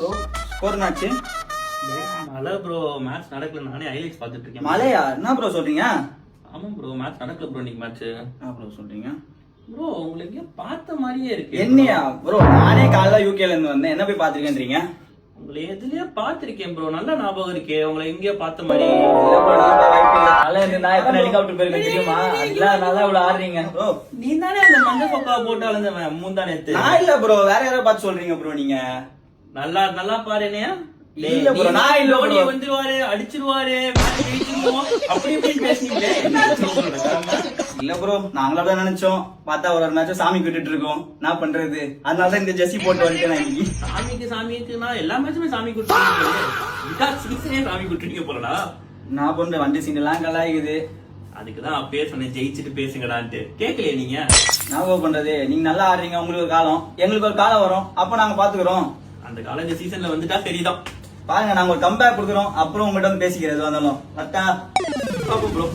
Score என்னாச்சு? மழை bro, match நடக்கல. நானே ஹைலைட்ஸ் பார்த்துட்டு இருக்கேன். மழையா? என்ன ப்ரோ சொல்றீங்க? ஆமா ப்ரோ, மேட்ச் நடக்கல ப்ரோ. இன்னைக்கு மேட்ச் என்ன ப்ரோ சொல்றீங்க? ப்ரோ உங்களுக்கு பார்த்த மாதிரியே இருக்கு. என்னையா ப்ரோ? நானே காலைல யூகேல இருந்து வந்தேன். என்ன போய் பாத்துருக்கேன்றீங்க? உங்களை எதுலயே பார்த்திருக்கேன் ப்ரோ. நல்ல ஞாபகம் இருக்கே. உங்களை எங்கேயோ பார்த்த மாதிரி. இல்ல ப்ரோ, நான் வாய்ப்பு இல்ல. காலைல இருந்து நான் எத்தனை ஹெலிகாப்டர் போயிருக்கேன் தெரியுமா? இல்ல நல்லா இவ்வளவு ஆடுறீங்க ப்ரோ. நீ தானே அந்த மஞ்ச சொக்கா போட்டு அலைஞ்சவன் முந்தா நேத்து. நான் இல்ல ப்ரோ, வேற யாரோ பார்த்து சொல்றீங்க ப்ரோ நீங்க. நல்லா நல்லா பாருனே. இல்ல ப்ரோ, நான் இல்ல ப்ரோ. தோனி வந்துருவாரு, அடிச்சிருவாரு, மேட்ச் ஜெயிச்சிருவோம் அப்படி இப்படி பேசுனீங்களே. என்னாச்சு உங்களுக்கு? இல்ல ப்ரோ, நாங்களும் அப்படிதான் நினைச்சோம். பார்த்தா ஒரு மேட்ச் சாமி விட்டுட்டு இருக்கோம். என்ன பண்றது? அதனாலதான் இந்த ஜெர்சி போட்டு வந்துட்டேன் நான் இன்னைக்கு. சாமிக்கு நான் எல்லா மேட்சுமே சாமி குடுத்துருக்கேன். சாமி குடுத்துட்டீங்க போலடா. நான் பண்ற வண்டி சீன் எல்லாம் கலாய்க்குது. அதுக்குதான் அப்பயே சொன்னேன் ஜெயிச்சுட்டு பேசுங்கடான்ட்டு. கேட்கலையே நீங்க. நான் பண்றது, நீங்க நல்லா ஆடுறீங்க. உங்களுக்கு ஒரு காலம், எங்களுக்கு ஒரு காலம் வரும். அப்ப நாங்க பாத்துக்கிறோம். அந்த காலம் இந்த சீசன்ல வந்துட்டா சரிதான். பாருங்க, நாங்க ஒரு கம்பேக் கொடுக்குறோம். அப்புறம் உங்ககிட்ட வந்து பேசிக்கிறது வந்தாலும் கரெக்டா ப்ரோ.